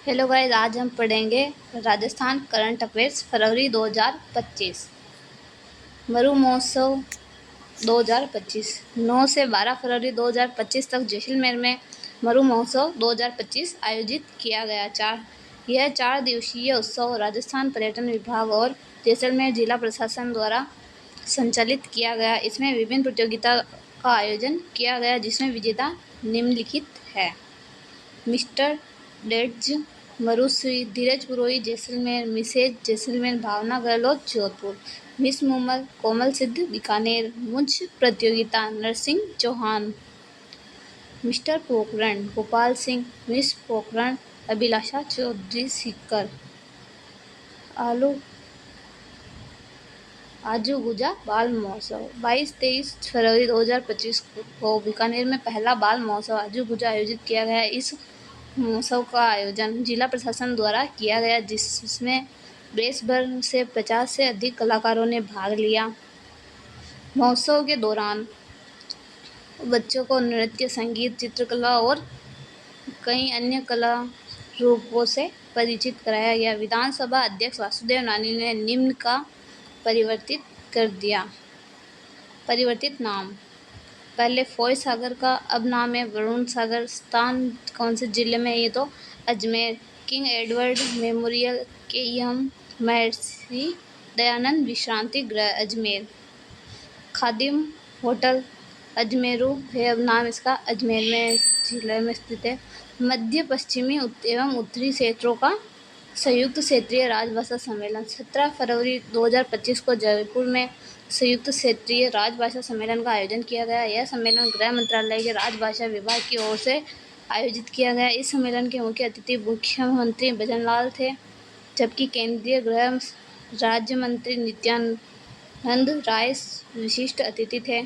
Hello guys, आज हम पढ़ेंगे राजस्थान करंट अफेयर्स फरवरी 2025। मरु महोत्सव 2025 9 से 12 फरवरी 2025 तक जैसलमेर में मरु महोत्सव 2025 आयोजित किया गया। यह 4 दिवसीय उत्सव राजस्थान पर्यटन विभाग और जैसलमेर जिला प्रशासन द्वारा संचालित किया गया। इसमें विभिन्न प्रतियोगिता का आयोजन किया गया, जिसमें विजेता निम्नलिखित है। मिस्टर डेट्ज मरुश्री धीरज पुरोहित जैसलमेर, मिसेज जैसलमेर भावना गहलोत जोधपुर, मिस मुमल कोमल सिद्ध बीकानेर, मुझ प्रतियोगिता नरसिंह चौहान, मिस्टर पोखरण गोपाल सिंह, मिस पोखरण अभिलाषा चौधरी सीकर, आजू गुजा बाल महोत्सव 22-23 फरवरी 2025 को बीकानेर में पहला बाल महोत्सव आजू गुजा आयोजित किया गया। इस महोत्सव का आयोजन जिला प्रशासन द्वारा किया गया, जिसमें देश भर से 50 से अधिक कलाकारों ने भाग लिया। महोत्सव के दौरान बच्चों को नृत्य, संगीत, चित्रकला और कई अन्य कला रूपों से परिचित कराया गया। विधानसभा अध्यक्ष वासुदेव नानी ने निम्न का परिवर्तित नाम। पहले फौज सागर का अब नाम है वरुण सागर। स्थान कौन से जिले में? ये तो Ajmer. King Edward memorial KEM Maharshi Dayanand विश्रांति गृह अजमेर। खादिम होटल अजमेरू है अब नाम इसका, अजमेर में जिले में स्थित है। मध्य पश्चिमी एवं उत्तरी क्षेत्रों का संयुक्त क्षेत्रीय राजभाषा सम्मेलन 17 फरवरी 2025 को जयपुर में संयुक्त क्षेत्रीय राजभाषा सम्मेलन का आयोजन किया गया। यह सम्मेलन गृह मंत्रालय के राजभाषा विभाग की ओर से आयोजित किया गया। इस सम्मेलन के मुख्य अतिथि मुख्यमंत्री भजनलाल थे, जबकि केंद्रीय गृह राज्य मंत्री नित्यानंद राय विशिष्ट अतिथि थे।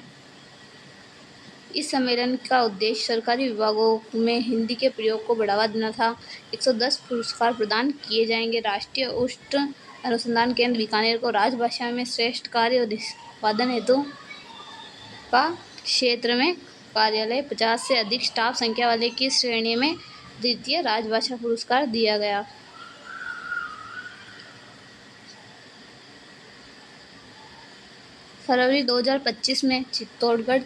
इस सम्मेलन का उद्देश्य सरकारी विभागों में हिंदी के प्रयोग को बढ़ावा देना था। 110 पुरस्कार प्रदान किए जाएंगे। राष्ट्रीय उष्ण अनुसंधान केंद्र बीकानेर को राजभाषा में श्रेष्ठ कार्य और निष्पादन हेतु का क्षेत्र में कार्यालय 50 से अधिक स्टाफ संख्या वाले की श्रेणी में द्वितीय राजभाषा पुरस्कार दिया गया। फरवरी 2025 में चित्तौड़गढ़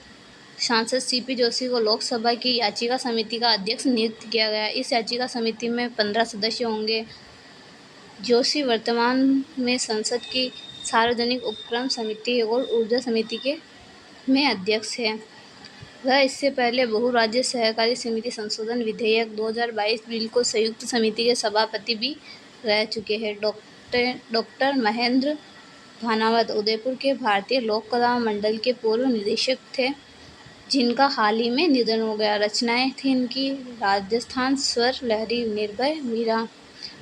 सांसद सीपी जोशी को लोकसभा की याचिका समिति का अध्यक्ष नियुक्त किया गया। इस याचिका समिति में 15 सदस्य होंगे। जोशी वर्तमान में संसद की सार्वजनिक उपक्रम समिति और ऊर्जा समिति में अध्यक्ष हैं। वह इससे पहले बहुराज्य सहकारी समिति संशोधन विधेयक 2022 बिल को संयुक्त समिति के सभापति भी रह चुके हैं। डॉक्टर महेंद्र भानावत उदयपुर के भारतीय लोक कला मंडल के पूर्व निदेशक थे, जिनका हाल ही में निधन हो गया। रचनाएं थी इनकी राजस्थान स्वर लहरी, निर्भय, मीरा।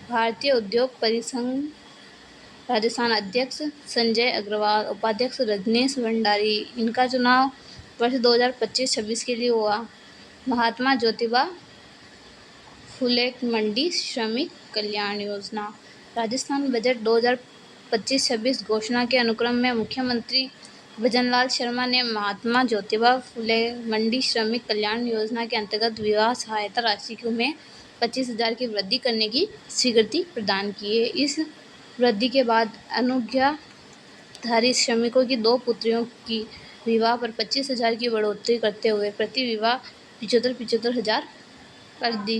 भारतीय उद्योग परिसंघ राजस्थान अध्यक्ष संजय अग्रवाल, उपाध्यक्ष रजनीश भंडारी। इनका चुनाव वर्ष 2025-26 के लिए हुआ। महात्मा ज्योतिबा फुले मंडी श्रमिक कल्याण योजना। राजस्थान बजट 2025-26 घोषणा के अनुक्रम में मुख्यमंत्री भजनलाल शर्मा ने महात्मा ज्योतिबा फुले मंडी श्रमिक कल्याण योजना के अंतर्गत विवाह सहायता राशि में 25,000 की वृद्धि करने की स्वीकृति प्रदान की है। इस वृद्धि के बाद अनुज्ञाधारी श्रमिकों की 2 पुत्रियों की विवाह पर 25,000 की बढ़ोतरी करते हुए प्रति विवाह 75,000 कर दी।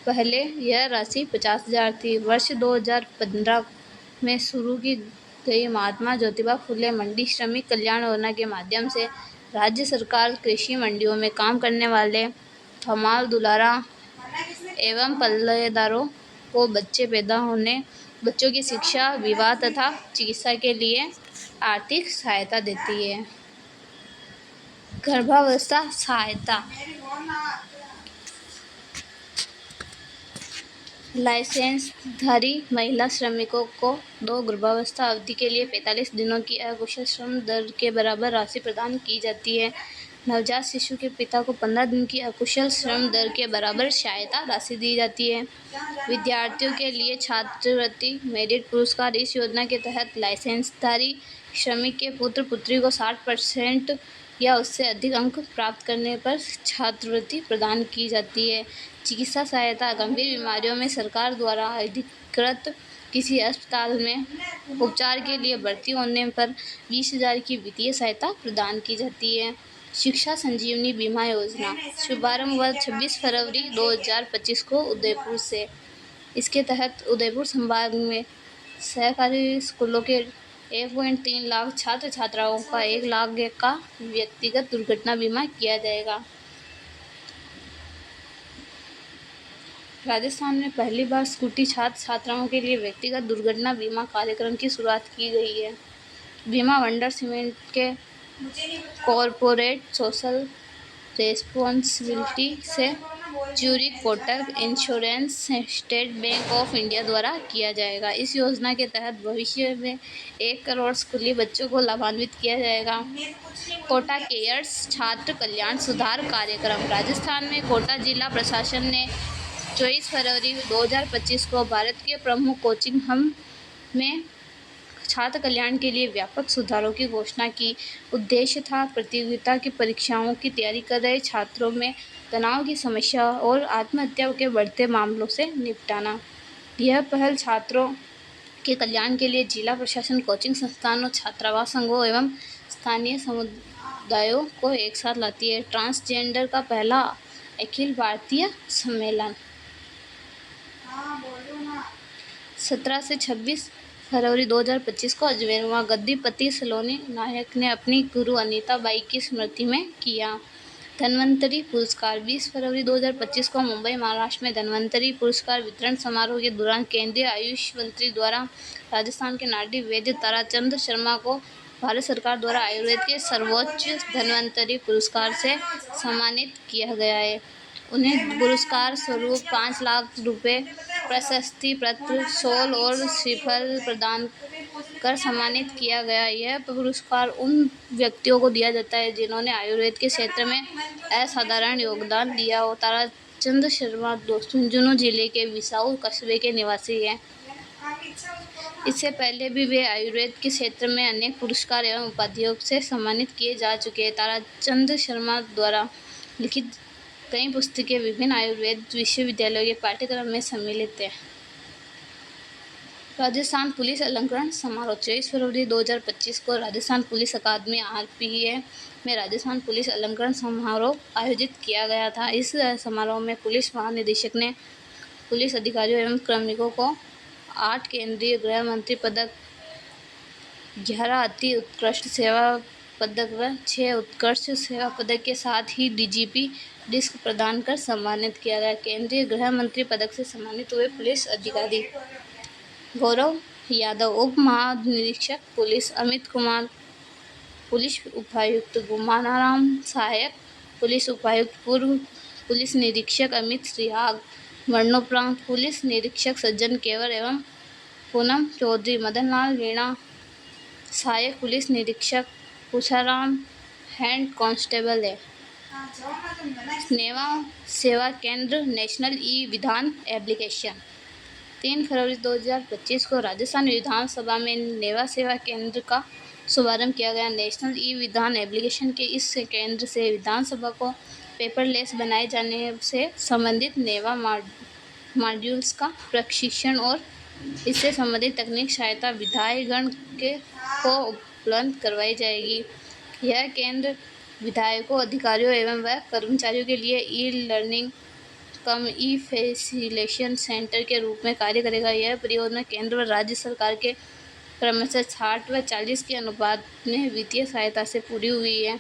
पहले यह राशि 50,000 थी। वर्ष 2015 में शुरू की गई महात्मा ज्योतिबा फुले मंडी श्रमिक कल्याण योजना के माध्यम से राज्य सरकार कृषि मंडियों में काम करने वाले हमाल दुलारा एवं पल्लेदारों को बच्चों की शिक्षा, विवाह तथा चिकित्सा के लिए आर्थिक सहायता देती है। गर्भावस्था सहायता। लाइसेंसधारी महिला श्रमिकों को 2 गर्भावस्था अवधि के लिए 45 दिनों की अकुशल श्रम दर के बराबर राशि प्रदान की जाती है। नवजात शिशु के पिता को 15 दिन की अकुशल श्रम दर के बराबर सहायता राशि दी जाती है। विद्यार्थियों के लिए छात्रवृत्ति मेरिट पुरस्कार। इस योजना के तहत लाइसेंसधारी श्रमिक के पुत्र पुत्री को 60% या उससे अधिक अंक प्राप्त करने पर छात्रवृत्ति प्रदान की जाती है। चिकित्सा सहायता। गंभीर बीमारियों में सरकार द्वारा अधिकृत किसी अस्पताल में उपचार के लिए भर्ती होने पर 20,000 की वित्तीय सहायता प्रदान की जाती है। शिक्षा संजीवनी बीमा योजना शुभारंभ हुआ 26 फरवरी 2025 को उदयपुर से। इसके तहत उदयपुर संभाग में सहकारी स्कूलों के 1.3 लाख छात्र छात्राओं का 1 लाख का व्यक्तिगत दुर्घटना बीमा किया जाएगा। राजस्थान में पहली बार स्कूटी छात्र छात्राओं के लिए व्यक्तिगत दुर्घटना बीमा कार्यक्रम की शुरुआत की गई है। बीमा वंडर सीमेंट के कॉरपोरेट सोशल रेस्पॉन्सिबिलिटी से Zurich Kotak insurance state bank of India द्वारा किया जाएगा। इस योजना के तहत भविष्य में 1 करोड़ स्कूली बच्चों को लाभान्वित किया जाएगा। कोटा केयर्स छात्र कल्याण सुधार कार्यक्रम। राजस्थान में कोटा जिला प्रशासन ने 24 फरवरी 2025 को भारत के प्रमुख कोचिंग हब में छात्र कल्याण के लिए व्यापक सुधारों की घोषणा की। उद्देश्य था प्रतियोगिता की परीक्षाओं की तैयारी कर रहे छात्रों में तनाव की समस्या और आत्महत्या के बढ़ते मामलों से निपटाना। यह पहल छात्रों के कल्याण के लिए जिला प्रशासन, कोचिंग संस्थानों, छात्रावास संघों एवं स्थानीय समुदायों को एक साथ लाती है। ट्रांसजेंडर का पहला अखिल भारतीय सम्मेलन 17 से 26 फरवरी 2025 को अजमेर हुआ। गद्दीपति सलोनी नायक ने अपनी गुरु अनीता बाई की स्मृति में किया। धन्वंतरी पुरस्कार 20 फरवरी 2025 को मुंबई, महाराष्ट्र में धन्वंतरी पुरस्कार वितरण समारोह के दौरान केंद्रीय आयुष मंत्री द्वारा राजस्थान के नाटी वैद्य ताराचंद शर्मा को भारत सरकार द्वारा आयुर्वेद के सर्वोच्च धन्वंतरी पुरस्कार से सम्मानित किया गया है। उन्हें पुरस्कार स्वरूप 5 लाख रुपए, प्रशस्ति पत्र, शॉल और श्रीफल प्रदान कर सम्मानित किया गया। यह पुरस्कार उन व्यक्तियों को दिया जाता है जिन्होंने आयुर्वेद के क्षेत्र में असाधारण योगदान दिया हो। ताराचंद शर्मा झुंझुनू जिले के विसाऊ कस्बे के निवासी हैं। इससे पहले भी वे आयुर्वेद के क्षेत्र में अनेक पुरस्कार एवं उपाधियों से सम्मानित किए जा चुके हैं। ताराचंद शर्मा द्वारा लिखित कई पुस्तकें विभिन्न आयुर्वेद विश्वविद्यालयों के पाठ्यक्रम में सम्मिलित हैं। राजस्थान पुलिस अलंकरण समारोह 24 फरवरी 2025 को राजस्थान पुलिस अकादमी RPA में राजस्थान पुलिस अलंकरण समारोह आयोजित किया गया था। इस समारोह में पुलिस महानिदेशक ने पुलिस अधिकारियों एवं कार्मिकों को 8 केंद्रीय गृह मंत्री पदक, 11 अति उत्कृष्ट सेवा पदक व 6 उत्कृष्ट सेवा पदक के साथ ही DGP डिस्क प्रदान कर सम्मानित किया गया। केंद्रीय गृह मंत्री पदक से सम्मानित हुए पुलिस अधिकारी गौरव यादव, उप महानिरीक्षक पुलिस अमित कुमार, पुलिस उपायुक्त गुमानाराम, सहायक पुलिस उपायुक्त पूर्व पुलिस निरीक्षक अमित श्रीहाग, मरणोपरांत पुलिस निरीक्षक सज्जन केवर एवं पूनम चौधरी, मदन लाल वीणा, सहायक पुलिस निरीक्षक पूछाराम, हेड कांस्टेबल है। नेवा सेवा केंद्र नेशनल ई-विधान एप्लीकेशन 3 फरवरी 2025 को राजस्थान विधानसभा में नेवा सेवा केंद्र का शुभारंभ किया गया। नेशनल ई-विधान एप्लीकेशन के इस केंद्र से विधानसभा को पेपरलेस बनाए जाने से संबंधित नेवा मॉड्यूल्स का प्रशिक्षण और इससे संबंधित तकनीक सहायता विधायकगण को उपलब्ध करवाई जाएगी। यह केंद्र विधायकों, अधिकारियों एवं व कर्मचारियों के लिए ई-लर्निंग कम ई-फैसिलिटेशन सेंटर के रूप में कार्य करेगा। यह परियोजना केंद्र व राज्य सरकार के क्रमशः 60 व 40 के अनुपात में वित्तीय सहायता से पूरी हुई है।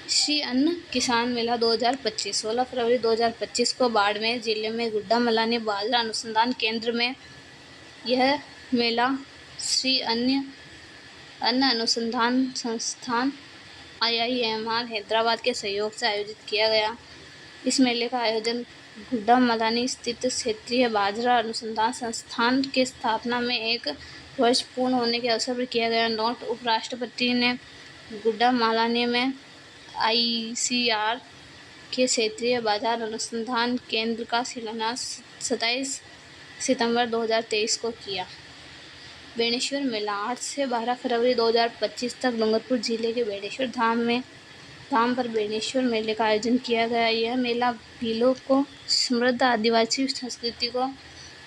श्री अन्न किसान मेला 2025 16 फरवरी 2025 को बाड़मेर जिले में गुड्डा मलानी बाजरा अनुसंधान केंद्र में यह मेला श्री अन्न अनुसंधान संस्थान IIMR हैदराबाद के सहयोग से आयोजित किया गया। इस मेले का आयोजन गुड्डा मलानी स्थित क्षेत्रीय बाजरा अनुसंधान संस्थान के स्थापना में 1 वर्ष पूर्ण होने के अवसर पर किया गया। नोट, उपराष्ट्रपति ने गुड्डा मलानी में ICR के क्षेत्रीय बाजार अनुसंधान केंद्र का शिलान्यास 27 सितंबर 2023 को किया। बेणेश्वर मेला 8 से 12 फरवरी 2025 तक डूंगरपुर जिले के बेणेश्वर धाम में धाम पर बेणेश्वर मेले का आयोजन किया गया। यह मेला भीलों को समृद्ध आदिवासी संस्कृति को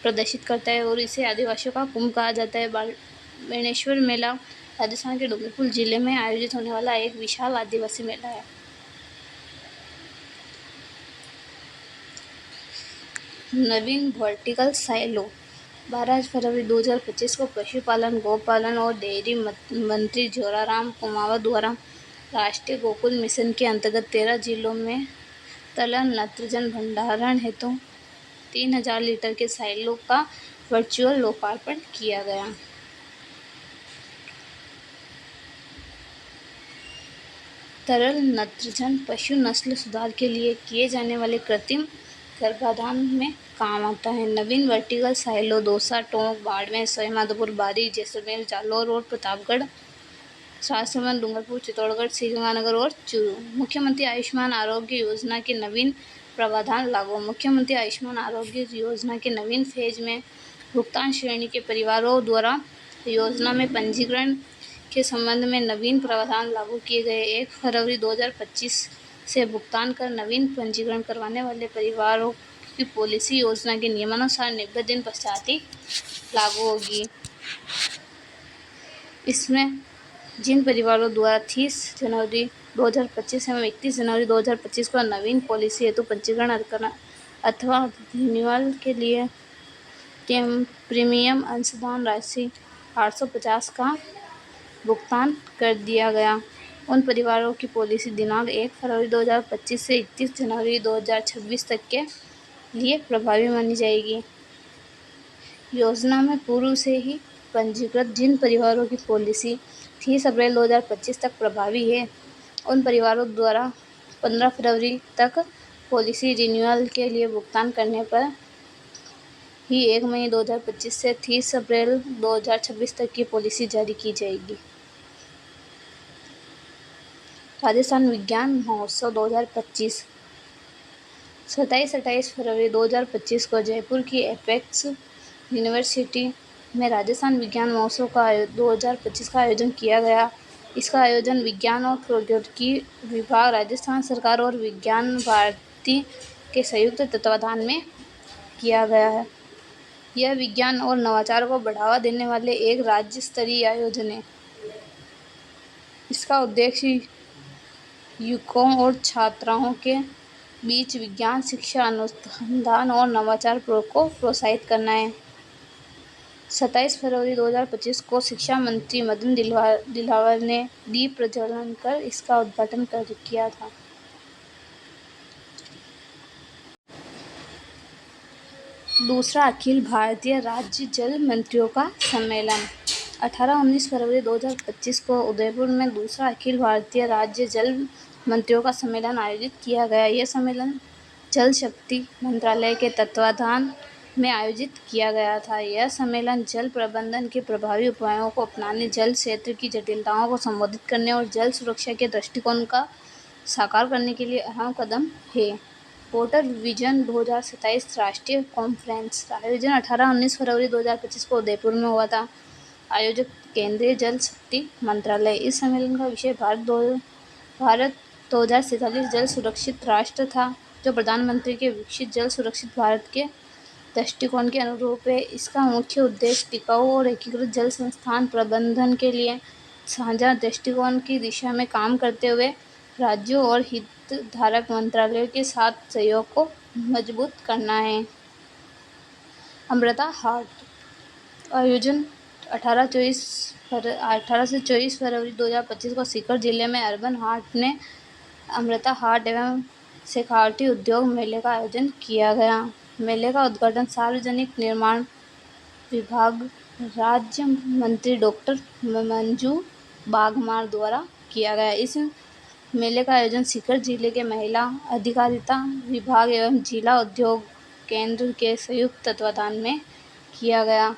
प्रदर्शित करता है और इसे आदिवासियों का कुंभ कहा जाता है। बेणेश्वर मेला राजस्थान के डूंगरपुर जिले में आयोजित होने वाला एक विशाल आदिवासी मेला है। नवीन वर्टिकल साइलो 12 फरवरी 2025 को पशुपालन, गोपालन और डेयरी मंत्री जोराराम कुमावत द्वारा राष्ट्रीय गोकुल मिशन के अंतर्गत 13 जिलों में तरल नत्रजन भंडारण हेतु 3000 लीटर के साइलो का वर्चुअल लोकार्पण किया गया। तरल नत्रजन पशु नस्ल सुधार के लिए किए जाने वाले कृत्रिम गर्भाधान में काम आता है। नवीन वर्टिकल साइलो दौसा, टोंक, बाड़मेर, सवाईमाधोपुर, बारी, जैसलमेर, जालौर और प्रतापगढ़, राजसमंद, डूंगरपुर, चित्तौड़गढ़, श्रीगंगानगर और चूरू। मुख्यमंत्री आयुष्मान आरोग्य योजना के नवीन प्रावधान लागू। मुख्यमंत्री आयुष्मान आरोग्य योजना के नवीन फेज में भुगतान श्रेणी के परिवारों द्वारा योजना में पंजीकरण के संबंध में नवीन प्रावधान लागू किए गए। 1 फरवरी 2025 से भुगतान कर नवीन पंजीकरण करवाने वाले परिवारों की पॉलिसी योजना के नियमानुसार 90 दिन पश्चात ही लागू होगी। इसमें जिन परिवारों द्वारा 30 जनवरी 2025 एवं 31 जनवरी 2025 को नवीन पॉलिसी हेतु पंजीकरण अथवा रिन्यूअल के लिए प्रीमियम अंशदान राशि 850 का भुगतान कर दिया गया, उन परिवारों की पॉलिसी दिनांक 1 फरवरी 2025 से 31 जनवरी 2026 तक के लिए प्रभावी मानी जाएगी। योजना में पूर्व से ही पंजीकृत जिन परिवारों की पॉलिसी 30 अप्रैल 2025 तक प्रभावी है, उन परिवारों द्वारा 15 फरवरी तक पॉलिसी रिन्यूअल के लिए भुगतान करने पर ही 1 मई 2025 से 30 अप्रैल 2026 तक की पॉलिसी जारी की जाएगी। राजस्थान विज्ञान महोत्सव 2025 27-28 फरवरी 2025 को जयपुर की एपेक्स यूनिवर्सिटी में राजस्थान विज्ञान महोत्सव का 2025 का आयोजन किया गया। इसका आयोजन विज्ञान और प्रौद्योगिकी विभाग, राजस्थान सरकार और विज्ञान भारती के संयुक्त तत्वाधान में किया गया है। यह विज्ञान और नवाचार को बढ़ावा देने वाले एक राज्य स्तरीय आयोजन है। इसका उद्देश्य युवकों और छात्राओं के बीच विज्ञान शिक्षा, अनुसंधान और नवाचार को प्रोत्साहित करना है। 27 फरवरी 2025 को शिक्षा मंत्री मदन दिलावर ने दीप प्रज्वलन कर इसका उद्घाटन किया था। दूसरा अखिल भारतीय राज्य जल मंत्रियों का सम्मेलन 18-19 फरवरी 2025 को उदयपुर में दूसरा अखिल भारतीय राज्य जल मंत्रियों का सम्मेलन आयोजित किया गया। यह सम्मेलन जल शक्ति मंत्रालय के तत्वाधान में आयोजित किया गया था। यह सम्मेलन जल प्रबंधन के प्रभावी उपायों को अपनाने, जल क्षेत्र की जटिलताओं को संबोधित करने और जल सुरक्षा के दृष्टिकोण का साकार करने के लिए अहम कदम है। वाटर विजन 2027 राष्ट्रीय कॉन्फ्रेंस आयोजन 18-19 फरवरी 2025 को उदयपुर में हुआ था। आयोजक केंद्रीय जल शक्ति मंत्रालय। इस सम्मेलन का विषय भारत 2047 जल सुरक्षित राष्ट्र था, जो प्रधानमंत्री के विकसित जल सुरक्षित भारत के दृष्टिकोण के अनुरूप है। इसका मुख्य उद्देश्य टिकाऊ और एकीकृत जल संस्थान प्रबंधन के लिए साझा दृष्टिकोण की दिशा में काम करते हुए राज्यों और हितधारक मंत्रालयों के साथ सहयोग को मजबूत करना है। अमृता हाट आयोजन 18 से 24 फरवरी 2025 को सीकर जिले में अर्बन हाट ने अमृता हाट एवं शेखावटी उद्योग मेले का आयोजन किया गया। मेले का उद्घाटन सार्वजनिक निर्माण विभाग राज्य मंत्री डॉक्टर मंजू बागमार द्वारा किया गया। इस मेले का आयोजन सीकर जिले के महिला अधिकारिता विभाग एवं जिला उद्योग केंद्र के संयुक्त तत्वाधान में किया गया।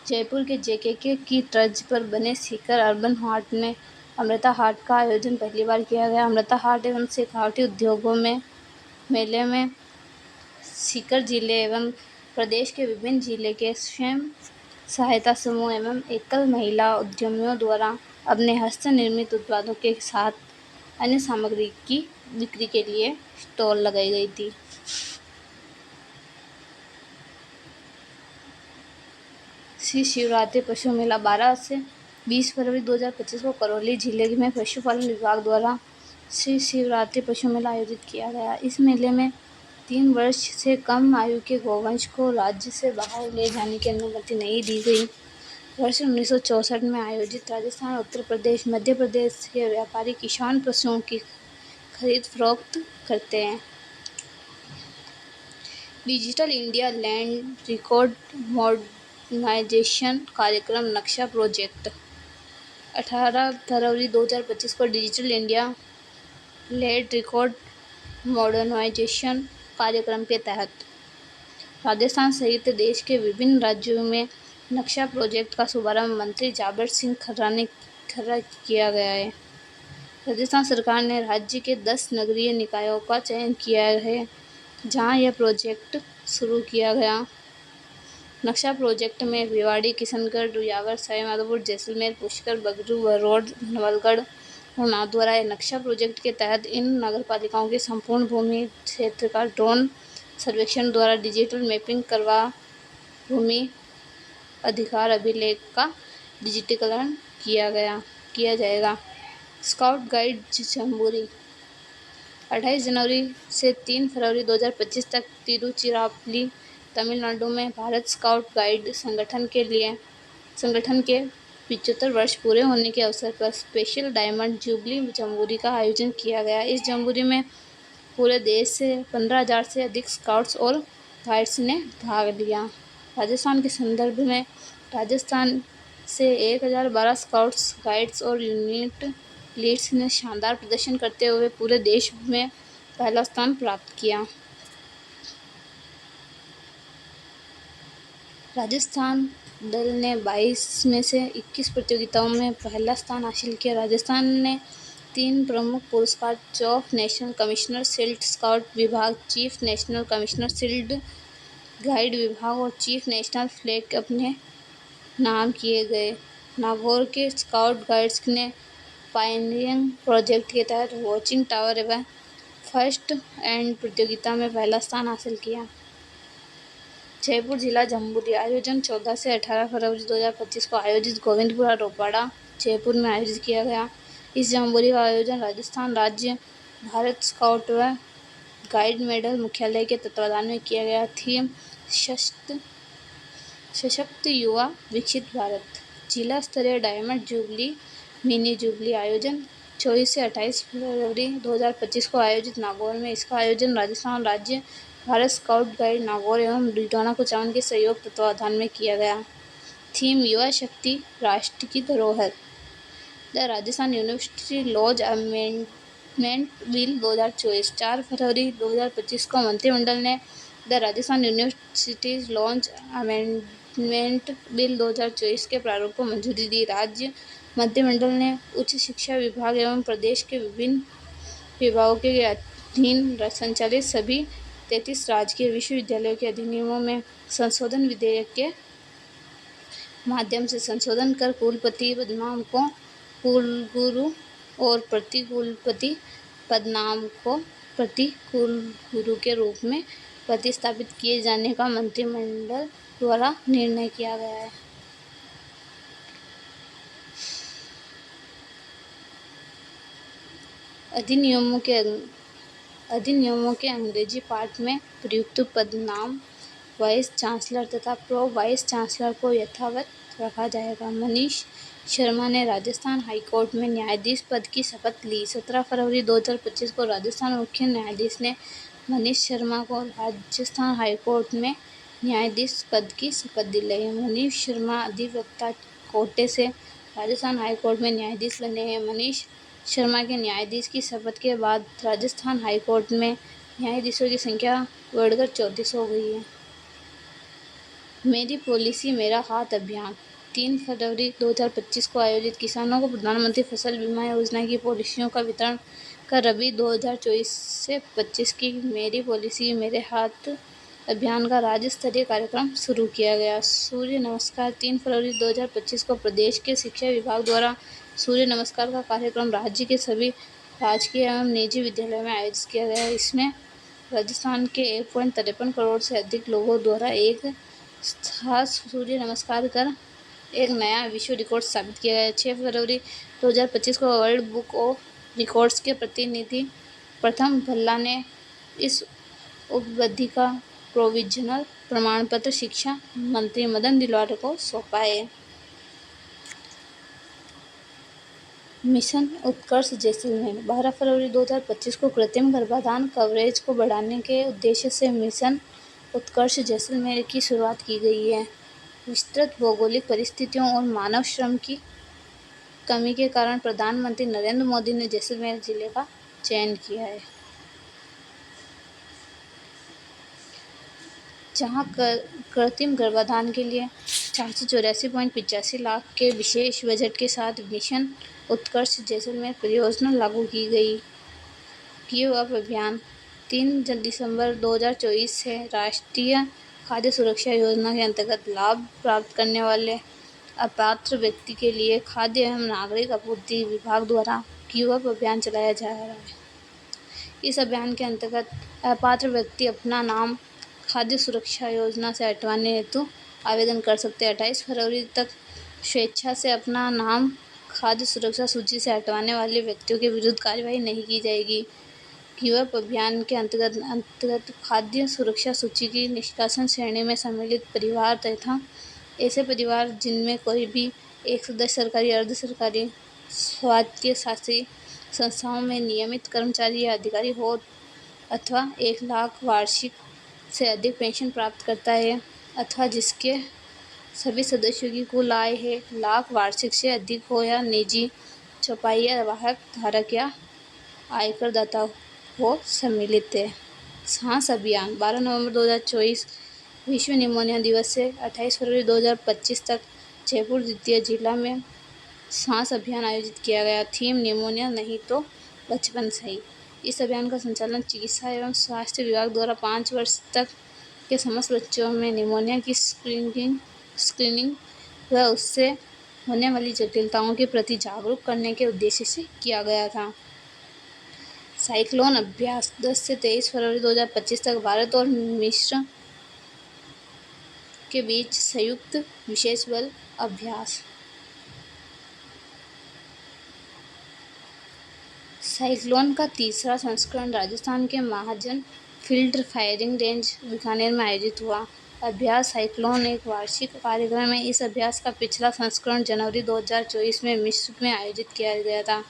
जयपुर के जेकेके की तर्ज पर बने सीकर अर्बन हाट में अमृता हाट का आयोजन पहली बार किया गया। अमृता हाट एवं शेखावटी उद्योगों में मेले में सीकर जिले एवं प्रदेश के विभिन्न जिले के स्वयं सहायता समूह एवं एकल महिला उद्यमियों द्वारा अपने हस्त निर्मित उत्पादों के साथ अन्य सामग्री की बिक्री के लिए स्टॉल लगाई गई थी। श्री शिवरात्रि पशु मेला 12 से 20 फरवरी 2025 को करौली जिले में पशुपालन विभाग द्वारा श्री शिवरात्रि पशु मेला आयोजित किया गया। इस मेले में 3 वर्ष से कम आयु के गौवंश को राज्य से बाहर ले जाने की अनुमति नहीं दी गई। वर्ष 1964 में आयोजित राजस्थान, उत्तर प्रदेश, मध्य प्रदेश के व्यापारी किसान पशुओं की खरीद फरोख्त करते हैं। Digital India land record modernisation कार्यक्रम नक्शा प्रोजेक्ट 18 फरवरी 2025 को digital India land record modernisation कार्यक्रम के तहत राजस्थान सहित देश के विभिन्न राज्यों में नक्शा प्रोजेक्ट का शुभारंभ मंत्री जाबिर सिंह खर्रा किया गया है। राजस्थान सरकार ने राज्य के 10 नगरीय निकायों का चयन किया है जहां यह प्रोजेक्ट शुरू किया गया। नक्शा प्रोजेक्ट में भिवाड़ी, किशनगढ़, रुयावर, सवाईमाधोपुर, जैसलमेर, पुष्कर, बगरू, बरौड़, नवलगढ़ और नाथद्वारा है। नक्शा प्रोजेक्ट के तहत इन नगरपालिकाओं के संपूर्ण भूमि क्षेत्र का ड्रोन सर्वेक्षण द्वारा डिजिटल मैपिंग करवा भूमि अधिकार अभिलेख का डिजिटीकरण किया जाएगा। स्काउट गाइड जम्बूरी 28 जनवरी से 3 फरवरी 2025 तक तिरुचिरापल्ली, तमिलनाडु में भारत स्काउट गाइड संगठन के 75 वर्ष पूरे होने के अवसर पर स्पेशल डायमंड जुबली जम्बूरी का आयोजन किया गया। इस जम्बूरी में पूरे देश से 15,000 से अधिक स्काउट्स और गाइड्स ने भाग लिया। राजस्थान के संदर्भ में राजस्थान से 1012 स्काउट्स, गाइड्स और यूनिट लीड्स ने शानदार प्रदर्शन करते हुए पूरे देश में पहला स्थान प्राप्त किया। राजस्थान दल ने 22 में से 21 प्रतियोगिताओं में पहला स्थान हासिल किया। राजस्थान ने 3 प्रमुख पुरस्कार chief national commissioner shield scout विभाग, chief national commissioner shield guide विभाग और चीफ नेशनल फ्लैग अपने नाम किए गए। नागौर के स्काउट गाइड्स ने पायनियरिंग प्रोजेक्ट के तहत वॉचिंग टावर एवं फर्स्ट एड प्रतियोगिता में पहला स्थान हासिल किया। जयपुर जिला जम्बूरी आयोजन 14 से 18 फरवरी 2025 को आयोजित गोविंदपुरा रोपाड़ा जयपुर में आयोजित किया गया। इस जम्बूरी का आयोजन राजस्थान राज्य भारत स्काउट व गाइड मेडल मुख्यालय के तत्वाधान में किया गया। थीम सशक्त युवा विकसित भारत। जिला स्तरीय डायमंड जुबली मिनी जुबली आयोजन 24 से 28 फरवरी 2025 को आयोजित नागौर में। इसका आयोजन राजस्थान राज्य भारत स्काउट गाइड नागौर एवं डीडोना कुचामन के सहयोग तत्वाधान में किया गया। थीम युवा शक्ति राष्ट्र की धरोहर। The Rajasthan university laws amendment bill 2024 4 फरवरी 2025 को मंत्रिमंडल ने the Rajasthan university laws amendment bill 2024 के प्रारूप को मंजूरी दी। राज्य मंत्रिमंडल ने उच्च शिक्षा विभाग एवं प्रदेश के विभिन्न विभागों के अधीन संचालित सभी 33 राजकीय विश्वविद्यालयों के अधिनियमों में संशोधन विधेयक के माध्यम से संशोधन कर कुलपति पदनाम को कुलगुरु और प्रतिकुलपति पदनाम को प्रतिकुलगुरु के रूप में प्रतिस्थापित किए जाने का मंत्रिमंडल द्वारा निर्णय किया गया है। अधिनियमों के अंग्रेजी पाठ में प्रयुक्त पदनाम वाइस चांसलर तथा प्रो वाइस चांसलर को यथावत रखा जाएगा। मनीष शर्मा ने राजस्थान हाईकोर्ट में न्यायाधीश पद की शपथ ली। 17 फरवरी 2025 को राजस्थान मुख्य न्यायाधीश ने मनीष शर्मा को राजस्थान हाईकोर्ट में न्यायाधीश पद की शपथ दिलाई। मनीष शर्मा अधिवक्ता कोटे से राजस्थान हाईकोर्ट में न्यायाधीश बने हैं। मनीष शर्मा के न्यायाधीश की शपथ के बाद राजस्थान हाईकोर्ट में न्यायाधीशों की संख्या बढ़कर 34 हो गई है। मेरी पॉलिसी मेरा हाथ अभियान 3 फरवरी 2025 को आयोजित किसानों को प्रधानमंत्री फसल बीमा योजना की पॉलिसियों का वितरण कर रबी 2024 से 25 की मेरी पॉलिसी मेरे हाथ अभियान का राज्य स्तरीय कार्यक्रम शुरू किया गया। सूर्य नमस्कार 3 फरवरी 2025 को प्रदेश के शिक्षा विभाग द्वारा सूर्य नमस्कार का कार्यक्रम राज्य के सभी राजकीय एवं निजी विद्यालयों में आयोजित किया गया। इसमें राजस्थान के 1.53 करोड़ से अधिक लोगों द्वारा एक साथ सूर्य नमस्कार कर एक नया विश्व रिकॉर्ड स्थापित किया गया। 6 फरवरी 2025 को वर्ल्ड बुक ऑफ रिकॉर्ड्स के प्रतिनिधि प्रथम भल्ला ने इस उपलब्धि का प्रोविजनल प्रमाण पत्र शिक्षा मंत्री मदन दिलवाले को सौंपा है। मिशन उत्कर्ष जैसलमेर 12 फरवरी 2025 को कृत्रिम गर्भाधान कवरेज को बढ़ाने के उद्देश्य से मिशन उत्कर्ष जैसलमेर की शुरुआत की गई है। विस्तृत भौगोलिक परिस्थितियों और मानव श्रम की कमी के कारण प्रधानमंत्री नरेंद्र मोदी ने जैसलमेर जिले का चयन किया है, जहां कृत्रिम गर्भाधान के लिए 484.85 लाख के विशेष बजट के साथ मिशन उत्कर्ष जैसलमेर परियोजना लागू की गई। गिव अप अभियान 3 दिसंबर 2024 से राष्ट्रीय खाद्य सुरक्षा योजना के अंतर्गत लाभ प्राप्त करने वाले अपात्र व्यक्ति के लिए खाद्य एवं नागरिक आपूर्ति विभाग द्वारा गिव अप अभियान चलाया जा रहा है। इस अभियान के अंतर्गत अपात्र व्यक्ति अपना नाम खाद्य सुरक्षा योजना से हटवाने हेतु आवेदन कर सकते हैं। 28 फरवरी तक स्वेच्छा से अपना नाम खाद्य सुरक्षा सूची से हटवाने वाले व्यक्तियों के विरुद्ध कार्रवाई नहीं की जाएगी। गिव अप अभियान के अंतर्गत खाद्य सुरक्षा सूची की निष्कासन श्रेणी में सम्मिलित परिवार तथा ऐसे परिवार जिनमें कोई भी एक सदस्य सरकारी, अर्ध सरकारी, स्वायत्तशासी संस्थाओं में नियमित कर्मचारी या अधिकारी हो अथवा 1 लाख वार्षिक से अधिक पेंशन प्राप्त करता है अथवा जिसके सभी सदस्यों की कुल आय 1 लाख वार्षिक से अधिक हो या निजी चौपाई वाहक धारक या आयकर दाता हो सम्मिलित है। सांस अभियान 12 नवंबर 2024 विश्व निमोनिया दिवस से 28 फरवरी 2025 तक जयपुर द्वितीय जिला में सांस अभियान आयोजित किया गया। थीम निमोनिया नहीं तो बचपन सही। इस अभियान का संचालन चिकित्सा एवं स्वास्थ्य विभाग द्वारा 5 वर्ष तक के समस्त बच्चों में निमोनिया की स्क्रीनिंग व उससे होने वाली जटिलताओं के प्रति जागरूक करने के उद्देश्य से किया गया था। साइक्लोन अभ्यास 10 से 23 फरवरी 2025 तक भारत और मिस्र के बीच संयुक्त विशेष बल अभ्यास। साइक्लोन का तीसरा संस्करण राजस्थान के महाजन फील्ड फायरिंग रेंज बीकानेर में आयोजित हुआ। अभ्यास साइक्लोन एक वार्षिक कार्यक्रम है। इस अभ्यास का पिछला संस्करण जनवरी 2024 में मिस्र में आयोजित किया गया था।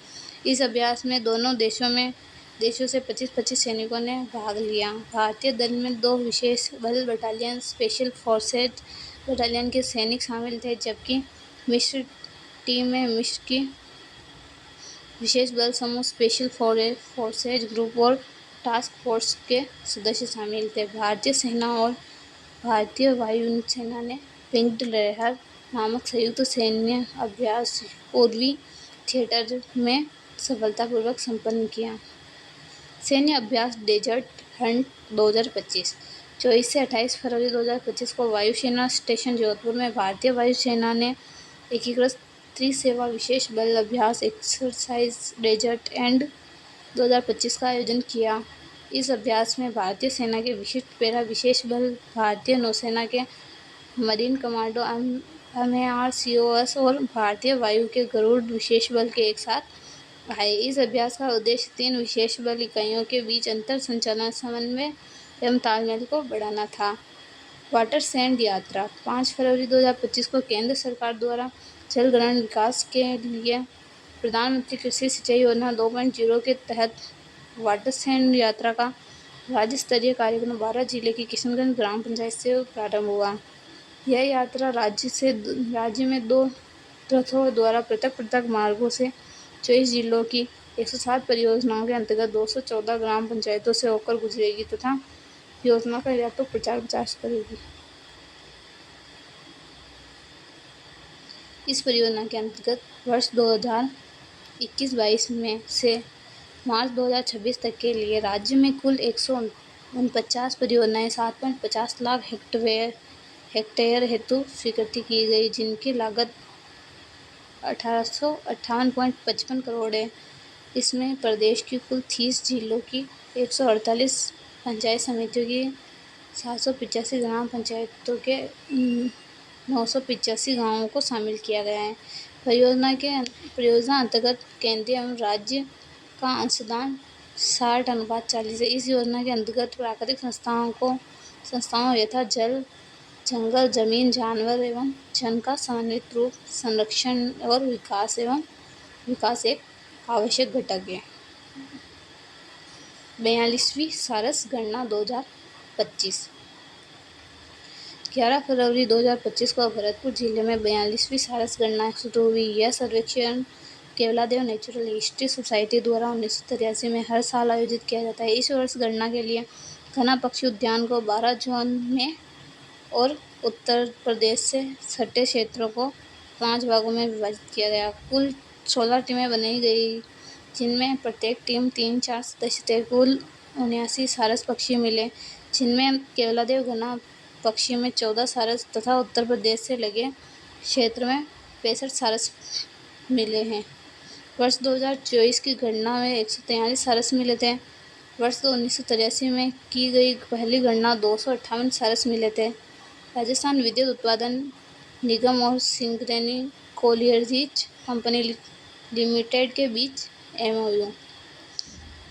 इस अभ्यास में दोनों देशों से 25-25 सैनिकों ने भाग लिया। भारतीय दल में 2 विशेष बल बटालियन स्पेशल फोर्सेज बटालियन के सैनिक शामिल थे, जबकि मिस्र टीम में मिस्र की विशेष बल समूह स्पेशल फोर्सेज ग्रुप और टास्क फोर्स के सदस्य शामिल थे। भारतीय सेना और भारतीय वायुसेना ने पिंक लहर नामक संयुक्त सैन्य अभ्यास पूर्वी थिएटर में सफलतापूर्वक संपन्न किया। सैन्य अभ्यास डेजर्ट हंट 2025 24 से 28 फरवरी 2025 को वायुसेना स्टेशन जोधपुर में भारतीय वायुसेना ने एकीकृत त्रिसेवा विशेष बल अभ्यास एक्सरसाइज डेजर्ट एंड 2025 का आयोजन किया। इस अभ्यास में भारतीय सेना के विशिष्ट पैरा विशेष बल, भारतीय नौसेना के मरीन कमांडो MARCOS और भारतीय वायु के गरुड़ विशेष बल के एक साथ आए। इस अभ्यास का उद्देश्य 3 विशेष बल इकाइयों के बीच अंतर संचालन, समन्वय एवं तालमेल को बढ़ाना था। वाटर सैंड यात्रा 5 फरवरी 2025 को केंद्र सरकार द्वारा जल ग्रहण विकास के लिए प्रधानमंत्री कृषि सिंचाई योजना 2.0 के तहत वाटर सैंड यात्रा का राज्य स्तरीय कार्यक्रम 12 जिले की किशनगंज ग्राम पंचायत से प्रारंभ हुआ। यह यात्रा राज्य में 2 रथों द्वारा पृथक मार्गों से 24 जिलों की 107 परियोजनाओं के अंतर्गत 214 ग्राम पंचायतों से होकर गुजरेगी तथा योजना का व्यापक प्रचार करेगी। इस परियोजना के अंतर्गत वर्ष 2021-22 में से मार्च 2026 तक के लिए राज्य में कुल 149 परियोजनाएं 7.50 लाख हेक्टेयर हेतु स्वीकृति की गई, जिनकी लागत 1858.55 करोड़ है। इसमें प्रदेश की कुल 30 जिलों की 148 पंचायत समितियों की 785 ग्राम पंचायतों के 985 गांवों को शामिल किया गया है। परियोजना अंतर्गत केंद्रीय एवं राज्य का अंशदान 60:40 है। इस योजना के अंतर्गत प्राकृतिक संस्थाओं यथा जल, जंगल, जमीन, जानवर एवं जन का समन्वित रूप संरक्षण और विकास एक आवश्यक घटक है। 42वीं सारस गणना 2025। 11 फरवरी 2025 को भरतपुर जिले में 42वीं सारस गणना शुरू हुई। यह सर्वेक्षण केवलादेव नेचुरल हिस्ट्री सोसाइटी द्वारा 1983 में हर साल आयोजित किया जाता है। इस वर्ष गणना के लिए घना पक्षी उद्यान को 12 जोन में और उत्तर प्रदेश से सटे क्षेत्रों को 5 भागों में विभाजित किया गया। कुल 16 टीमें बनाई गई, जिनमें प्रत्येक टीम 3-4 सदस्य थे। कुल 79 सारस पक्षी मिले, जिनमें केवलादेव घना पक्षी में 14 सारस तथा उत्तर प्रदेश से लगे क्षेत्र में 65 सारस मिले हैं। वर्ष 2024 की गणना में 143 सारस मिले थे। वर्ष 1983 में की गई पहली गणना 258 सारस मिले थे। राजस्थान विद्युत उत्पादन निगम और सिंगरेनी कोलियरीज कंपनी लिमिटेड के बीच MOU।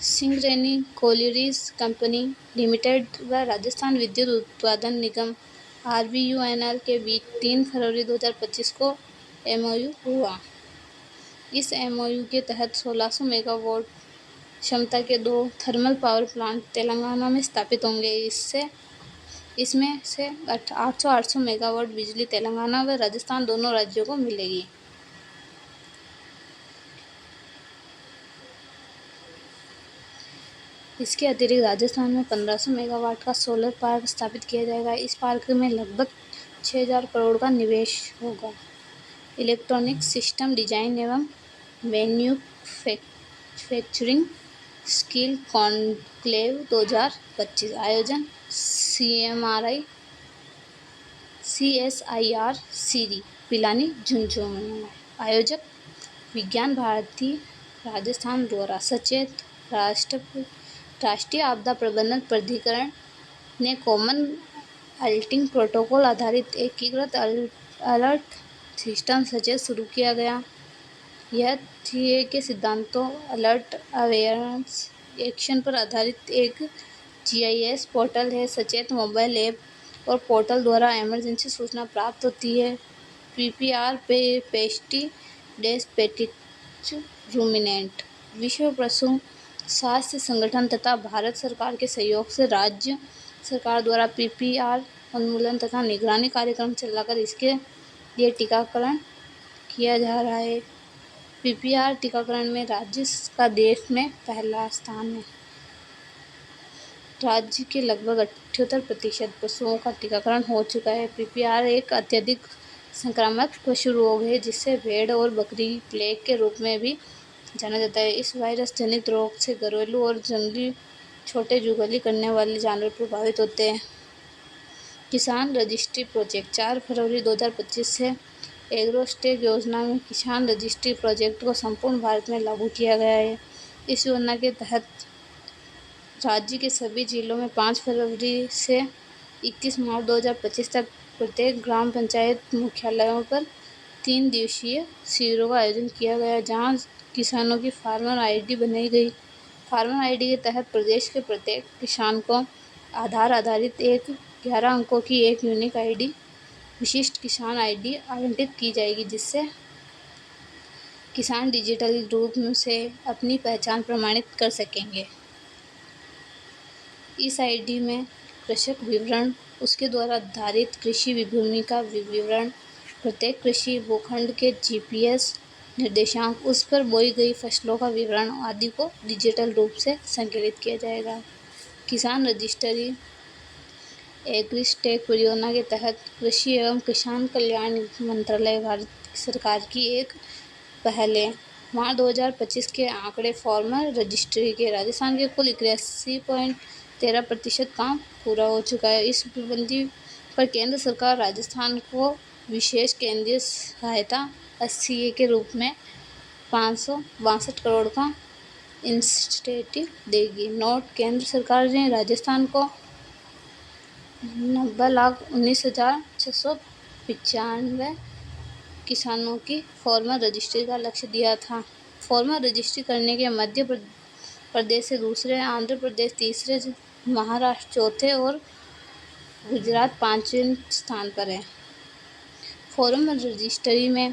Singareni collieries company limited व राजस्थान विद्युत उत्पादन निगम RVUNL के बीच 3 फरवरी 2025 को MOU हुआ। इस MOU के तहत 1600 मेगावाट क्षमता के 2 थर्मल पावर प्लांट तेलंगाना में स्थापित होंगे। इसमें से 800 मेगावाट बिजली तेलंगाना व राजस्थान दोनों राज्यों को मिलेगी। इसके अतिरिक्त राजस्थान में 1500 मेगावाट का सोलर पार्क स्थापित किया जाएगा। इस पार्क में लगभग 6000 करोड़ का निवेश होगा। इलेक्ट्रॉनिक सिस्टम डिजाइन एवं मैन्युफैक्चरिंग स्किल कॉन्क्लेव 2025 आयोजन CSIR सीरी पिलानी झुंझुनू। आयोजक विज्ञान भारती राजस्थान द्वारा सचेत राष्ट्रीय आपदा प्रबंधन प्राधिकरण ने कॉमन अलर्टिंग प्रोटोकॉल आधारित एकीकृत अलर्ट सिस्टम सचेत शुरू किया गया। यह TA के सिद्धांतों, अलर्ट, अवेयरनेस, एक्शन पर आधारित एक GIS पोर्टल है। सचेत मोबाइल ऐप और पोर्टल द्वारा इमरजेंसी सूचना प्राप्त होती है। PPR पेस्टी-पेटिच रूमिनेंट। विश्व पशु स्वास्थ्य संगठन तथा भारत सरकार के सहयोग से राज्य सरकार द्वारा PPR उन्मूलन तथा निगरानी कार्यक्रम चलाकर इसके लिए टीकाकरण किया जा रहा है। PPR टीकाकरण में राज्य का देश में पहला स्थान है। राज्य के लगभग 78% पशुओं का टीकाकरण हो चुका है। PPR एक अत्यधिक संक्रामक पशु रोग है, जिसे भेड़ और बकरी प्लेग के रूप में भी जाना जाता है। इस वायरस जनित रोग से घरेलू और जंगली छोटे जुगाली करने वाले जानवर प्रभावित होते हैं। किसान रजिस्ट्री प्रोजेक्ट 4 फरवरी 2025 से एग्रोस्टेक योजना में किसान रजिस्ट्री प्रोजेक्ट को संपूर्ण भारत में लागू किया गया है। इस योजना के तहत राज्य के सभी जिलों में 5 फरवरी से 21 मार्च 2025 तक प्रत्येक ग्राम पंचायत मुख्यालयों पर 3 दिवसीय शिविरों का आयोजन किया गया, जहां किसानों की फार्मर ID बनाई गई। फार्मर ID के तहत प्रदेश के प्रत्येक किसान को आधार आधारित 11 अंकों की एक यूनिक ID, विशिष्ट किसान ID आवंटित की जाएगी, जिससे किसान डिजिटल रूप से अपनी पहचान प्रमाणित कर सकेंगे। इस ID में कृषक विवरण, उसके द्वारा धारित कृषि भूमि का विवरण, प्रत्येक कृषि भूखंड के GPS निर्देशांक, उस पर बोई गई फसलों का विवरण आदि को डिजिटल रूप से संकलित किया जाएगा। किसान रजिस्ट्री एग्रीस्टेक परियोजना के तहत कृषि एवं किसान कल्याण मंत्रालय भारत सरकार की एक पहल है। मार्च 2025 के आंकड़े फार्मर रजिस्ट्री के राजस्थान के कुल 81.13% काम पूरा हो चुका है। इस उपलब्धि पर केंद्र सरकार राजस्थान को विशेष केंद्रीय सहायता SCA के रूप में 562 करोड़ का इंसेंटिव देगी। नोट, केंद्र सरकार ने राजस्थान को 90,19,695 किसानों की फॉर्मल रजिस्ट्री का लक्ष्य दिया था। फॉर्मल रजिस्ट्री करने के मध्य प्रदेश से दूसरे, आंध्र प्रदेश तीसरे, महाराष्ट्र चौथे और गुजरात पांचवें स्थान पर है। फॉर्मल रजिस्ट्री में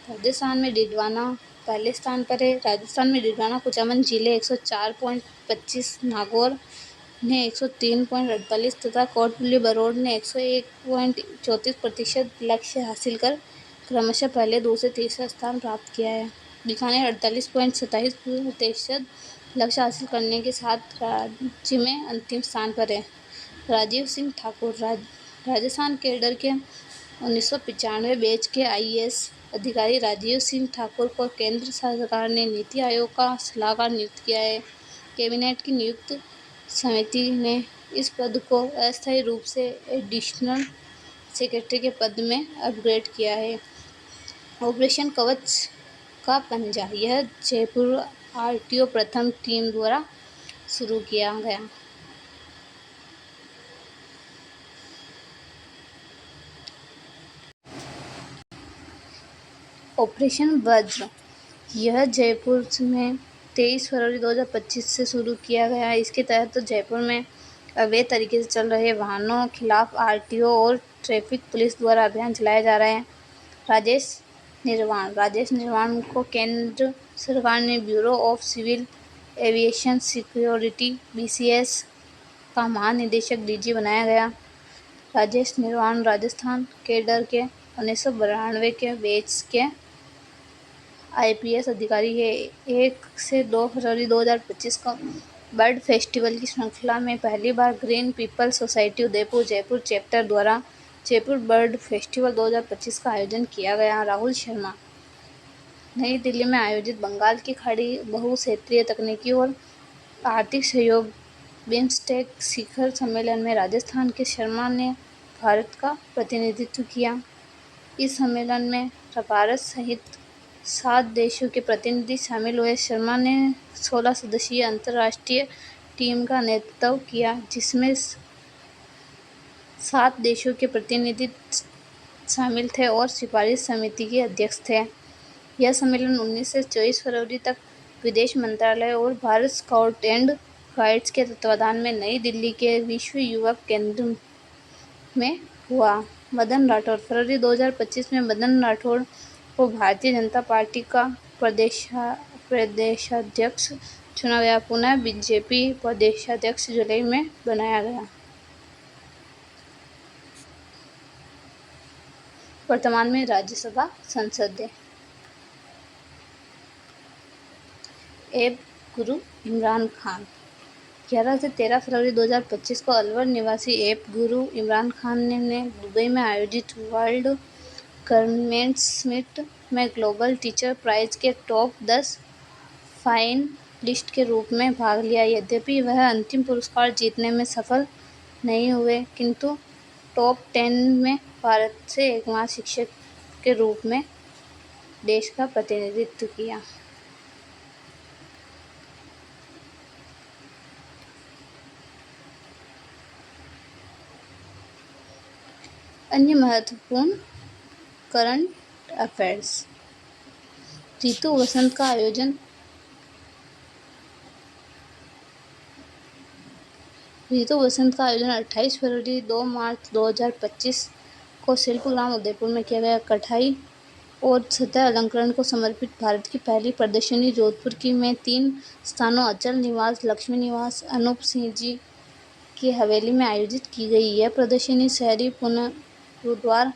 राजस्थान में डिडवाना पहले स्थान पर है। राजस्थान में डिडवाना कुचामन जिले 104.25, नागौर ने 103.48 तथा कोटपुतली बरौड़ ने 101.34% लक्ष्य हासिल कर क्रमशः पहले, दूसरे, तीसरा स्थान प्राप्त किया है। बीकानेर 48.27% लक्ष्य हासिल करने के साथ राज्य में अंतिम स्थान पर है। राजीव सिंह ठाकुर, राजस्थान कैडर के 1995 बैच के IAS अधिकारी राजीव सिंह ठाकुर को केंद्र सरकार ने नीति आयोग का सलाहकार नियुक्त किया है। कैबिनेट की नियुक्त समिति ने इस पद को अस्थायी रूप से एडिशनल सेक्रेटरी के पद में अपग्रेड किया है। ऑपरेशन कवच का पंजा, यह जयपुर RTO प्रथम टीम द्वारा शुरू किया गया। ऑपरेशन वज्र, यह जयपुर में 23 फरवरी 2025 से शुरू किया गया है। इसके तहत जयपुर में अवैध तरीके से चल रहे वाहनों खिलाफ RTO और ट्रैफिक पुलिस द्वारा अभियान चलाए जा रहे हैं। राजेश निर्वाण को केंद्र सरकार ने bureau of civil aviation security BCS का महानिदेशक DG बनाया गया। राजेश निर्वाण राजस्थान कैडर के 1992 के बैच के IPS अधिकारी है। 1 से 2 फरवरी 2025 को बर्ड फेस्टिवल की श्रृंखला में पहली बार green people society Udaipur Jaipur chapter द्वारा जयपुर बर्ड फेस्टिवल 2025 का आयोजन किया गया। राहुल शर्मा, नई दिल्ली में आयोजित बंगाल की खाड़ी बहुक्षेत्रीय तकनीकी और आर्थिक सहयोग बिम्स्टेक शिखर सम्मेलन में राजस्थान के शर्मा ने भारत का प्रतिनिधित्व किया। इस सम्मेलन में भारत सहित 7 देशों के प्रतिनिधि शामिल हुए। शर्मा ने 16 सदस्यीय अंतर्राष्ट्रीय टीम का नेतृत्व किया, जिसमें 7 देशों के प्रतिनिधि शामिल थे और सिफारिश समिति के अध्यक्ष थे। यह सम्मेलन 19 से 24 फरवरी तक विदेश मंत्रालय और भारत स्काउट एंड गाइड्स के तत्वाधान में नई दिल्ली के विश्व युवक केंद्र में हुआ। मदन राठौड़, फरवरी 2025 में मदन राठौड़ को भारतीय जनता पार्टी का प्रदेशाध्यक्ष चुना गया। पुनः BJP प्रदेशाध्यक्ष जुलाई में बनाया गया। वर्तमान में राज्यसभा संसद ऐप गुरु इमरान खान, 11 से 13 फरवरी 2025 को अलवर निवासी ऐप गुरु इमरान खान ने दुबई में आयोजित वर्ल्ड गवर्नमेंट समिट में ग्लोबल टीचर प्राइज के टॉप 10 फाइनलिस्ट के रूप में भाग लिया। यद्यपि वह अंतिम पुरस्कार जीतने में सफल नहीं हुए, किंतु टॉप 10 में भारत से एकमात्र शिक्षक के रूप में देश का प्रतिनिधित्व किया। अन्य महत्वपूर्ण करंट अफेयर्स। ऋतु वसंत का आयोजन 28 फरवरी 2 मार्च 2025 को शिल्पग्राम उदयपुर में किया गया। कढ़ाई और सतह अलंकरण को समर्पित भारत की पहली प्रदर्शनी जोधपुर की में 3 स्थानों अचल निवास, लक्ष्मी निवास, अनूप सिंह जी की हवेली में आयोजित की गई। यह प्रदर्शनी शहरी पुनरुद्धार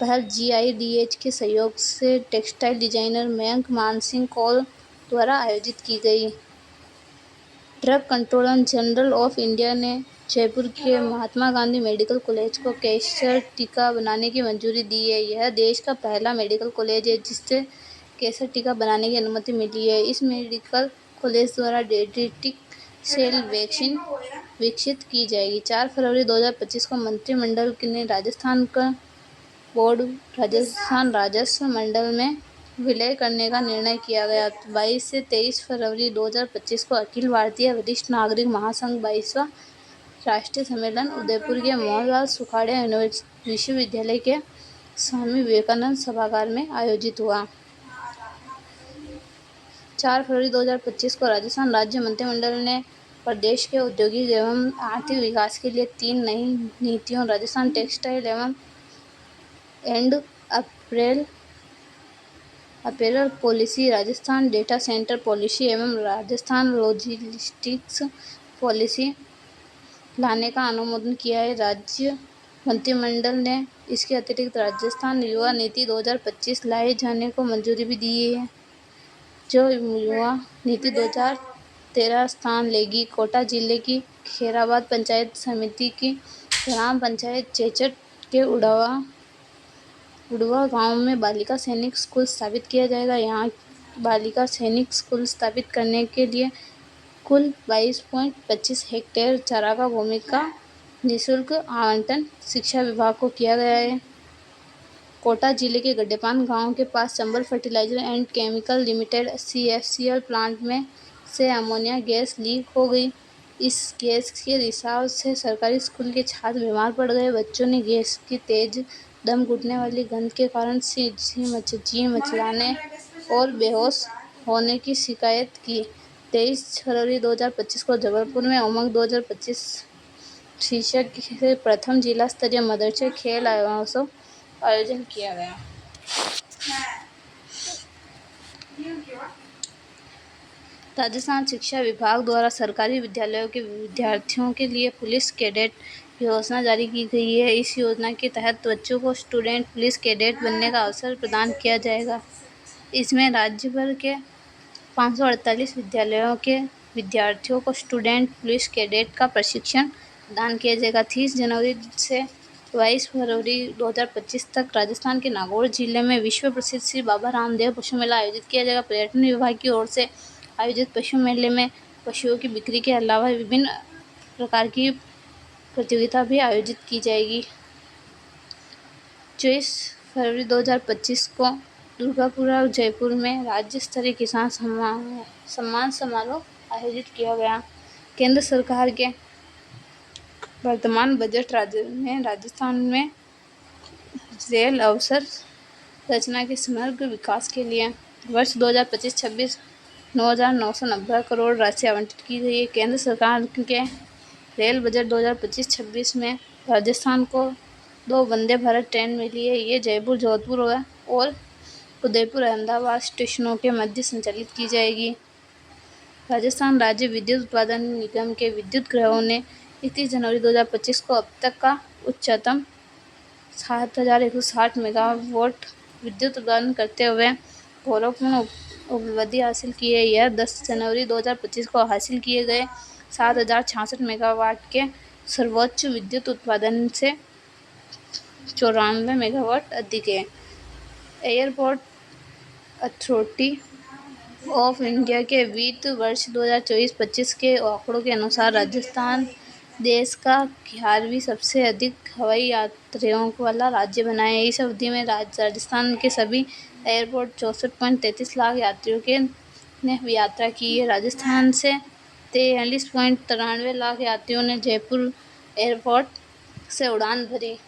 पहल GIDH के सहयोग से टेक्सटाइल डिजाइनर मयंक मानसिंह कौल द्वारा आयोजित की गई। Drug controller general of India ने जयपुर के महात्मा गांधी मेडिकल कॉलेज को कैंसर टीका बनाने की मंजूरी दी है। यह देश का पहला मेडिकल कॉलेज है जिससे कैंसर टीका बनाने की अनुमति मिली है। इस मेडिकल कॉलेज द्वारा डेड्रिटिक सेल वैक्सीन विकसित की जाएगी। 4 फरवरी 2025 को मंत्रिमंडल ने राजस्थान राजस्व मंडल में विलय करने का निर्णय किया गया। 22 से 23 फरवरी 2025 को अखिल भारतीय वरिष्ठ नागरिक महासंघ 22वां राष्ट्रीय सम्मेलन उदयपुर के मोहनलाल सुखाड़िया विश्वविद्यालय के स्वामी विवेकानंद सभागार में आयोजित हुआ। 4 फरवरी 2025 को राजस्थान राज्य मंत्रिमंडल ने प्रदेश के औद्योगिक एवं आर्थिक विकास के लिए 3 नई नीतियों Rajasthan textile and apparel policy, Rajasthan data centre policy एवं राजस्थान लॉजिस्टिक्स पॉलिसी लाने का अनुमोदन किया है। राज्य मंत्रिमंडल ने इसके अतिरिक्त राजस्थान युवा नीति 2025 लाए जाने को मंजूरी भी दी है, जो युवा नीति 2013 स्थान लेगी। कोटा जिले की खैराबाद पंचायत समिति की ग्राम पंचायत चेचट के उड़वा गांव में बालिका सैनिक स्कूल स्थापित किया जाएगा। यहाँ बालिका सैनिक स्कूल स्थापित करने के लिए कुल 22.25 हेक्टेयर चारागाह भूमि का निःशुल्क आवंटन शिक्षा विभाग को किया गया है। कोटा जिले के गड्डेपान गांव के पास Chambal fertiliser and chemical limited CFCL plant में से अमोनिया गैस लीक हो गई। इस गैस के रिसाव से सरकारी स्कूल के छात्र बीमार पड़ गए। बच्चों ने गैस की तेज दम घुटने वाली गंध के कारण जी मचलाने और बेहोश होने की शिकायत की। 23 फरवरी 2025 को जबलपुर में उमंग 2025 शीर्षक से प्रथम जिला स्तरीय मदरसे खेल महोत्सव आयोजन किया गया। राजस्थान शिक्षा विभाग द्वारा सरकारी विद्यालयों के विद्यार्थियों के लिए पुलिस कैडेट योजना जारी की गई है। इस योजना के तहत बच्चों को स्टूडेंट पुलिस कैडेट बनने का अवसर प्रदान किया जाएगा। इसमें राज्य भर के 548 विद्यालयों के विद्यार्थियों को स्टूडेंट पुलिस कैडेट का प्रशिक्षण प्रदान किया जाएगा। 30 जनवरी से 22 फरवरी 2025 तक राजस्थान के नागौर जिले में विश्व प्रसिद्ध श्री बाबा रामदेव पशु मेला आयोजित किया जाएगा। पर्यटन विभाग की ओर से आयोजित पशु मेले में पशुओं की बिक्री के अलावा विभिन्न प्रकार की प्रतियोगिता भी आयोजित की जाएगी। 24 फरवरी 2025 को दुर्गापुरा जयपुर में राज्य स्तरीय किसान सम्मान समारोह आयोजित किया गया। केंद्र सरकार के वर्तमान बजट में राजस्थान में रेल अवसंरचना के समग्र विकास के लिए वर्ष 2025-26 9,990 करोड़ राशि आवंटित की गई है। केंद्र सरकार के रेल बजट 2025-26 में राजस्थान को 2 वंदे भारत ट्रेन मिली है। ये जयपुर जोधपुर और उदयपुर अहमदाबाद स्टेशनों के मध्य संचालित की जाएगी। राजस्थान राज्य विद्युत उत्पादन निगम के विद्युत ग्रहों ने 31 जनवरी 2025 को अब तक का उच्चतम 7,160 मेगावाट विद्युत उत्पादन करते हुए गौरवपूर्ण उपलब्धि हासिल की है। यह 10 जनवरी 2025 को हासिल किए गए 7,066 मेगावाट के सर्वोच्च विद्युत उत्पादन से 94 मेगावाट अधिक है। एयरपोर्ट अथॉरिटी ऑफ इंडिया के वित्त वर्ष 2024-25 के आंकड़ों के अनुसार राजस्थान देश का 11वीं सबसे अधिक हवाई यात्रियों वाला राज्य बना है। इस अवधि में राजस्थान के सभी एयरपोर्ट 64.33 लाख यात्रियों ने यात्रा की है। राजस्थान से 43.93 लाख यात्रियों ने जयपुर एयरपोर्ट से उड़ान भरी।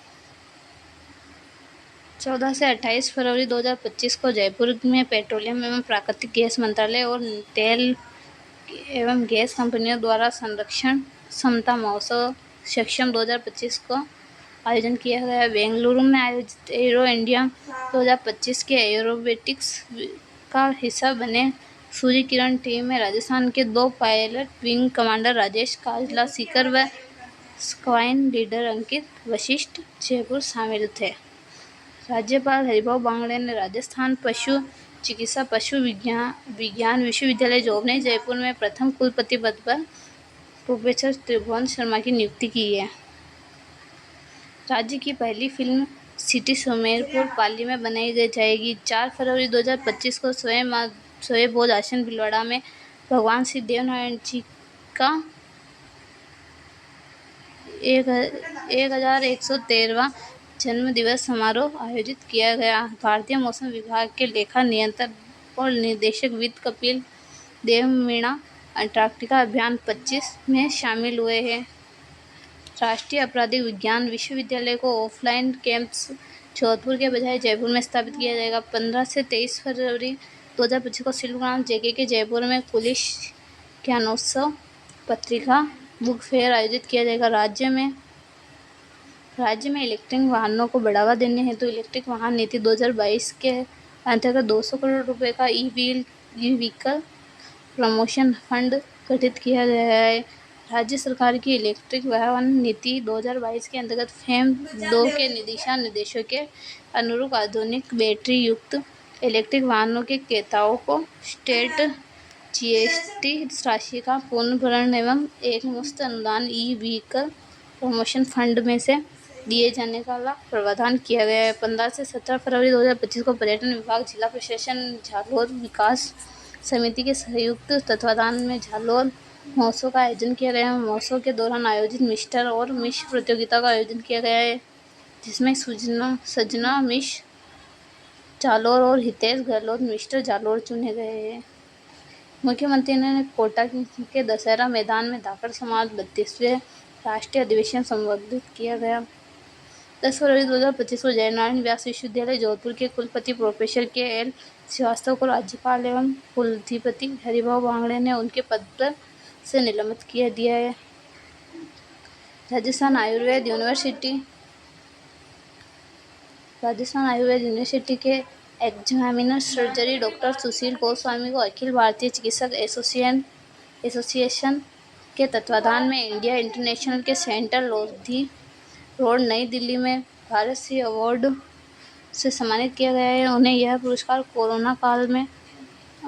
14 से 28 फरवरी 2025 को जयपुर में पेट्रोलियम एवं प्राकृतिक गैस मंत्रालय और तेल एवं गैस कंपनियों द्वारा संरक्षण क्षमता महोत्सव सक्षम 2025 को आयोजन किया गया। बेंगलुरु में आयोजित एरो इंडिया 2025 के एरोबेटिक्स का हिस्सा बने सूर्य किरण टीम में राजस्थान के 2 pilot wing commander Rajesh Kajla Sikar व स्क्वाड्रन लीडर अंकित वशिष्ठ जयपुर शामिल थे। राज्यपाल हरिभाऊ बांगड़े ने राजस्थान पशु चिकित्सा पशु विज्ञान विश्वविद्यालय जोबनेर जयपुर में प्रथम कुलपति पद पर प्रोफेसर त्रिभुवन शर्मा की नियुक्ति की है। राज्य की पहली फिल्म सिटी सुमेरपुर पाली में बनाई जाएगी। 4 फरवरी 2025 को सोए भोज आश्रम भीलवाड़ा में भगवान श्री देवनारायण जी का 1113वां जन्म दिवस समारोह आयोजित किया गया। भारतीय मौसम विभाग के लेखा नियंत्रक और निदेशक विद कपिल देव मीणा अंटार्कटिका अभियान 25 में शामिल हुए हैं। राष्ट्रीय आपराधिक विज्ञान विश्वविद्यालय को ऑफलाइन कैंपस जोधपुर के बजाय जयपुर में स्थापित किया जाएगा। 15 से 23 फरवरी 2025 को शिल्पग्राम जेके के जयपुर में पुलिस ज्ञानोत्सव पत्रिका बुक फेयर आयोजित किया जाएगा। राज्य में इलेक्ट्रिक वाहनों को बढ़ावा देने हेतु इलेक्ट्रिक वाहन नीति 2022 के अंतर्गत 200 करोड़ रुपए का ई व्हीकल प्रमोशन फंड गठित किया गया है। राज्य सरकार की इलेक्ट्रिक वाहन नीति 2022 के अंतर्गत फेम 2 के दिशा निर्देशों के अनुरूप आधुनिक बैटरी युक्त इलेक्ट्रिक वाहनों के क्रेताओं को स्टेट जीएसटी राशि का पुनर्भरण एवं एक मुश्त अनुदान ई व्हीकल प्रमोशन फंड में से दिए जाने का प्रावधान किया गया है। 15 से 17 फरवरी 2025 को पर्यटन विभाग, जिला प्रशासन, झालोर विकास समिति के संयुक्त तत्वाधान में झालोर महोत्सव का आयोजन किया गया है। महोत्सव के दौरान आयोजित मिस्टर और मिस प्रतियोगिता का आयोजन किया गया है, जिसमें सजना मिस जालोर और हितेश गहलोत मिस्टर जालोर चुने गए हैं। मुख्यमंत्री ने कोटा के दशहरा मैदान में धाकड़ समाज 32वें राष्ट्रीय अधिवेशन संबोधित किया गया। 10 फरवरी 2025 को जयनारायण व्यास विश्वविद्यालय जोधपुर के कुलपति प्रोफेसर के.एल. श्रीवास्तव को राज्यपाल एवं कुलाधिपति हरिभाऊ बांगड़े ने उनके पद पर से निलंबित किया दिया है। राजस्थान आयुर्वेद यूनिवर्सिटी के एग्जामिनर सर्जरी डॉक्टर सुशील गोस्वामी को अखिल भारतीय चिकित्सक एसोसिएशन के तत्वाधान में इंडिया इंटरनेशनल के सेंटर लोधी रोड नई दिल्ली में भारत श्री अवार्ड से सम्मानित किया गया है। उन्हें यह पुरस्कार कोरोना काल में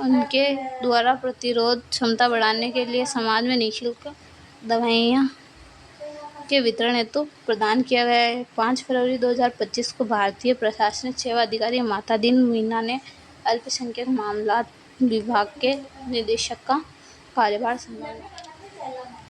उनके द्वारा प्रतिरोध क्षमता बढ़ाने के लिए समाज में निःशुल्क दवाइयाँ के वितरण हेतु प्रदान किया गया है। 5 फरवरी 2025 को भारतीय प्रशासनिक सेवा अधिकारी माता दिन मीना ने अल्पसंख्यक मामलात विभाग के निदेशक का कार्यभार संभाला।